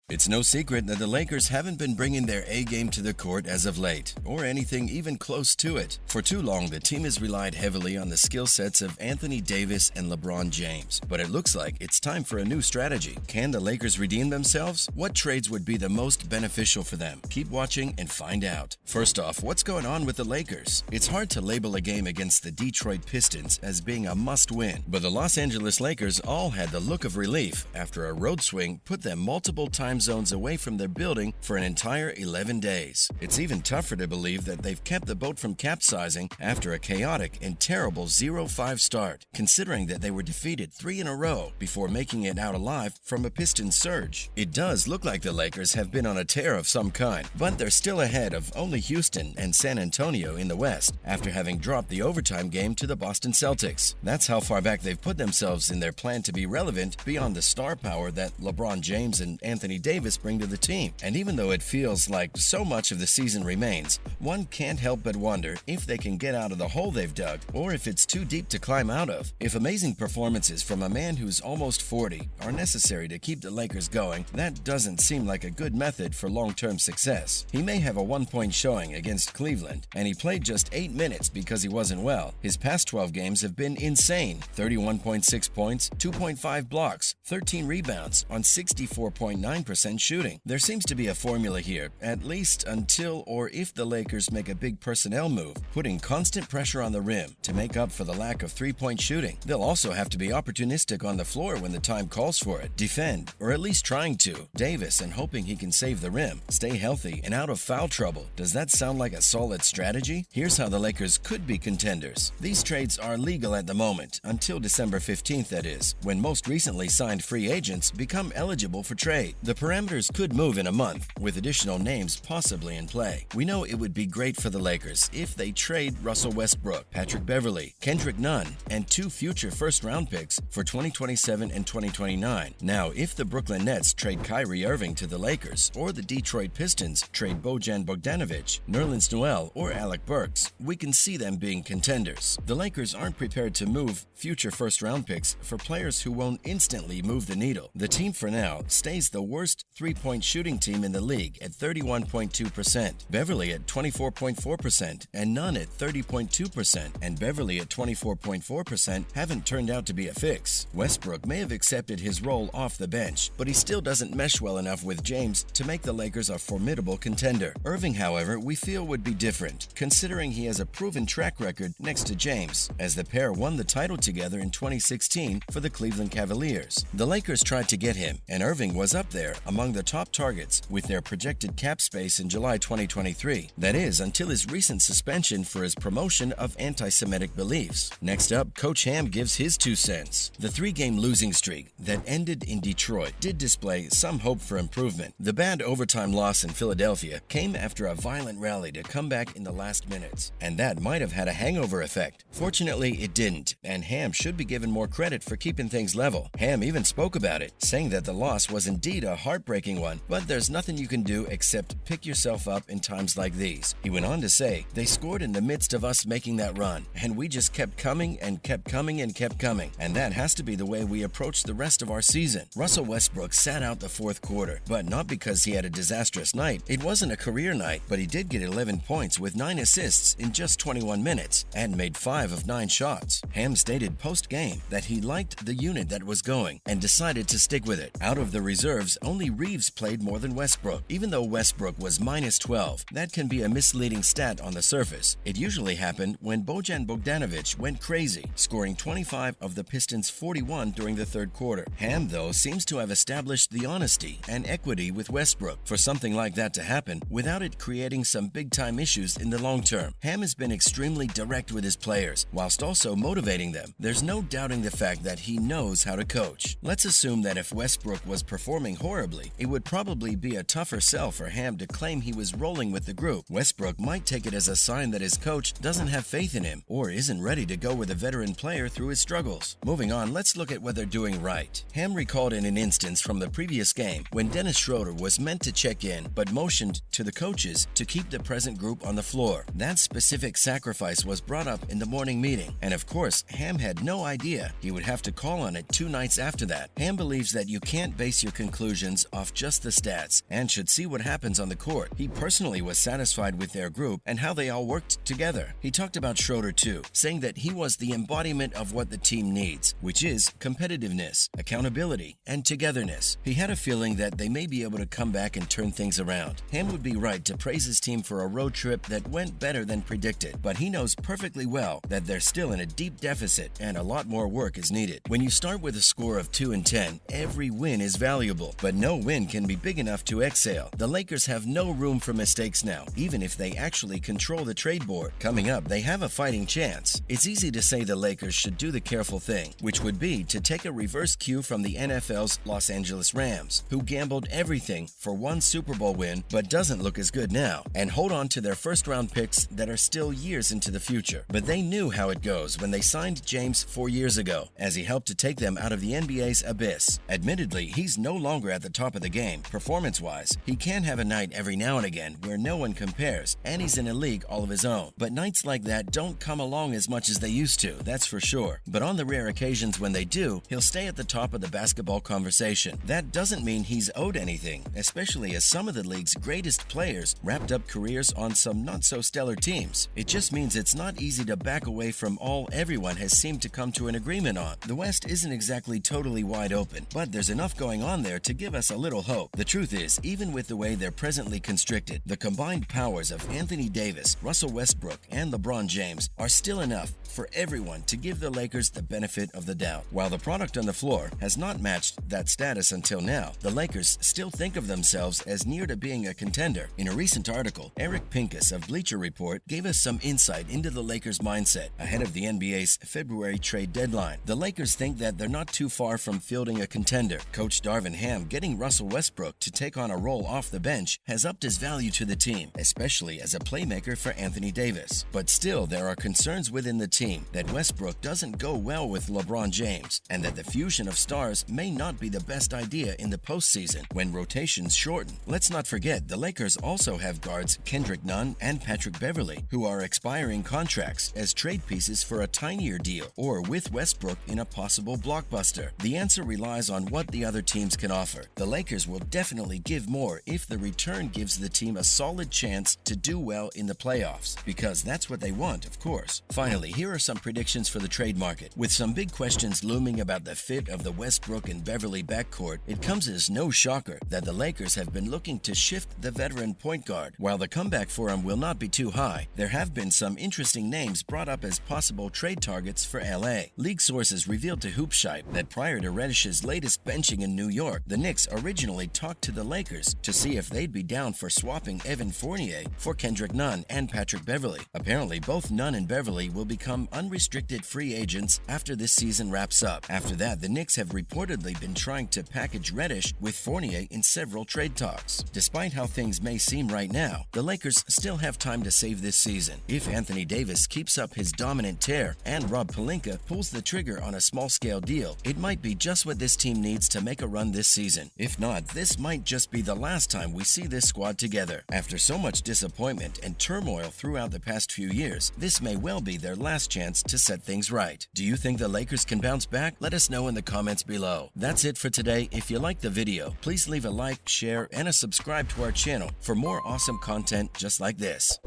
It's no secret that the Lakers haven't been bringing their A game to the court as of late, or anything even close to it. For too long, the team has relied heavily on the skill sets of Anthony Davis and LeBron James. But it looks like it's time for a new strategy. Can the Lakers redeem themselves? What trades would be the most beneficial for them? Keep watching and find out. First off, what's going on with the Lakers? It's hard to label a game against the Detroit Pistons as being a must-win, but the Los Angeles Lakers all had the look of relief after a road swing put them multiple time zones away from their building for an entire 11 days. It's even tougher to believe that they've kept the boat from capsizing after a chaotic and terrible 0-5 start, considering that they were defeated 3 in a row before making it out alive from a Pistons surge. It does look like the Lakers have been on a tear of some kind, but they're still ahead of only Houston and San Antonio in the West after having dropped the overtime game to the Boston Celtics. That's how far back they've put themselves in their plan to be relevant beyond the star power that LeBron James and Anthony Davis bring to the team. And even though it feels like so much of the season remains, one can't help but wonder if they can get out of the hole they've dug or if it's too deep to climb out of. If amazing performances from a man who's almost 40 are necessary to keep the Lakers going, that doesn't seem like a good method for long-term success. He may have a 1-point showing against Cleveland, and he played just 8 minutes because he wasn't well. His past 12 games have been insane: 31.6 points, 2.5 blocks, 13 rebounds on 64.9% shooting. There seems to be a formula here, at least until or if the Lakers make a big personnel move, putting constant pressure on the rim to make up for the lack of three-point shooting. They'll also have to be opportunistic on the floor when the time calls for it, defend, or at least trying to. Davis and hoping he can save the rim, stay healthy, and out of foul trouble. Does that sound like a solid strategy? Here's how the Lakers could be contenders. These trades are legal at the moment, until December 15th that is, when most recently signed free agents become eligible for trade. The parameters could move in a month, with additional names possibly in play. We know it would be great for the Lakers if they trade Russell Westbrook, Patrick Beverley, Kendrick Nunn, and 2 future first-round picks for 2027 and 2029. Now, if the Brooklyn Nets trade Kyrie Irving to the Lakers, or the Detroit Pistons trade Bojan Bogdanovic, Nerlens Noel, or Alec Burks, we can see them being contenders. The Lakers aren't prepared to move future first-round picks for players who won't instantly move the needle. The team for now stays the worst three-point shooting team in the league at 31.2%, Beverly at 24.4%, and Nunn at 30.2%, and Beverly at 24.4% haven't turned out to be a fix. Westbrook may have accepted his role off the bench, but he still doesn't mesh well enough with James to make the Lakers a formidable contender. Irving, however, we feel would be different, considering he has a proven track record next to James, as the pair won the title together in 2016 for the Cleveland Cavaliers. The Lakers tried to get him, and Irving was up there among the top targets with their projected cap space in July 2023. That is, until his recent suspension for his promotion of anti-Semitic beliefs. Next up, Coach Ham gives his 2 cents. The 3-game losing streak that ended in Detroit did display some hope for improvement. The bad overtime loss in Philadelphia came after a violent rally to come back in the last minutes, and that might have had a hangover effect. Fortunately, it didn't, and Ham should be given more credit for keeping things level. Ham even spoke about it, saying that the loss was indeed a heartbreaking one, but there's nothing you can do except pick yourself up in times like these. He went on to say, "They scored in the midst of us making that run, and we just kept coming and kept coming and kept coming, and that has to be the way we approach the rest of our season." Russell Westbrook sat out the 4th quarter, but not because he had a disastrous night. It wasn't a career night, but he did get 11 points with 9 assists in just 21 minutes and made 5 of 9 shots. Ham stated post-game that he liked the unit that was going and decided to stick with it. Out of the reserves, only Reeves played more than Westbrook. Even though Westbrook was minus 12, that can be a misleading stat on the surface. It usually happened when Bojan Bogdanovic went crazy, scoring 25 of the Pistons' 41 during the 3rd quarter. Ham, though, seems to have established the honesty and equity with Westbrook for something like that to happen without it creating some big-time issues in the long term. Ham has been extremely direct with his players, whilst also motivating them. There's no doubting the fact that he knows how to coach. Let's assume that if Westbrook was performing horribly, it would probably be a tougher sell for Ham to claim he was rolling with the group. Westbrook might take it as a sign that his coach doesn't have faith in him or isn't ready to go with a veteran player through his struggles. Moving on, let's look at what they're doing right. Ham recalled in an instance from the previous game when Dennis Schroeder was meant to check in but motioned to the coaches to keep the present group on the floor. That specific sacrifice was brought up in the morning meeting, and of course, Ham had no idea he would have to call on it 2 nights after that. Ham believes that you can't base your conclusions conclusions off just the stats and should see what happens on the court. He personally was satisfied with their group and how they all worked together. He talked about Schroeder too, saying that he was the embodiment of what the team needs, which is competitiveness, accountability, and togetherness. He had a feeling that they may be able to come back and turn things around. Ham would be right to praise his team for a road trip that went better than predicted, but he knows perfectly well that they're still in a deep deficit and a lot more work is needed. When you start with a score of 2-10, every win is valuable, but no win can be big enough to exhale. The Lakers have no room for mistakes now, even if they actually control the trade board. Coming up, they have a fighting chance. It's easy to say the Lakers should do the careful thing, which would be to take a reverse cue from the NFL's Los Angeles Rams, who gambled everything for one Super Bowl win but doesn't look as good now, and hold on to their first-round picks that are still years into the future. But they knew how it goes when they signed James 4 years ago, as he helped to take them out of the NBA's abyss. Admittedly, he's no longer at the top of the game, performance-wise. He can have a night every now and again where no one compares, and he's in a league all of his own. But nights like that don't come along as much as they used to, that's for sure. But on the rare occasions when they do, he'll stay at the top of the basketball conversation. That doesn't mean he's owed anything, especially as some of the league's greatest players wrapped up careers on some not-so-stellar teams. It just means it's not easy to back away from all everyone has seemed to come to an agreement on. The West isn't exactly totally wide open, but there's enough going on there to give us a little hope. The truth is, even with the way they're presently constricted, the combined powers of Anthony Davis, Russell Westbrook, and LeBron James are still enough for everyone to give the Lakers the benefit of the doubt. While the product on the floor has not matched that status until now, the Lakers still think of themselves as near to being a contender. In a recent article, Eric Pincus of Bleacher Report gave us some insight into the Lakers' mindset ahead of the NBA's February trade deadline. The Lakers think that they're not too far from fielding a contender. Coach Darvin Ham getting Russell Westbrook to take on a role off the bench has upped his value to the team, especially as a playmaker for Anthony Davis. But still, there are concerns within the team that Westbrook doesn't go well with LeBron James, and that the fusion of stars may not be the best idea in the postseason when rotations shorten. Let's not forget, the Lakers also have guards Kendrick Nunn and Patrick Beverley, who are expiring contracts as trade pieces for a tinier deal, or with Westbrook in a possible blockbuster. The answer relies on what the other teams can offer. The Lakers will definitely give more if the return gives the team a solid chance to do well in the playoffs, because that's what they want, of course. Finally, here are some predictions for the trade market. With some big questions looming about the fit of the Westbrook and Beverley backcourt, it comes as no shocker that the Lakers have been looking to shift the veteran point guard. While the comeback for him will not be too high, there have been some interesting names brought up as possible trade targets for LA. League sources revealed to Hoopshype that prior to Reddish's latest benching in New York, the Knicks originally talked to the Lakers to see if they'd be down for swapping Evan Fournier for Kendrick Nunn and Patrick Beverley. Apparently, both Nunn and Beverley will become unrestricted free agents after this season wraps up. After that, the Knicks have reportedly been trying to package Reddish with Fournier in several trade talks. Despite how things may seem right now, the Lakers still have time to save this season. If Anthony Davis keeps up his dominant tear and Rob Pelinka pulls the trigger on a small-scale deal, it might be just what this team needs to make a run this season. If not, this might just be the last time we see this squad together. After so much disappointment and turmoil throughout the past few years, this may well be their last chance to set things right. Do you think the Lakers can bounce back? Let us know in the comments below. That's it for today. If you liked the video, please leave a like, share, and a subscribe to our channel for more awesome content just like this.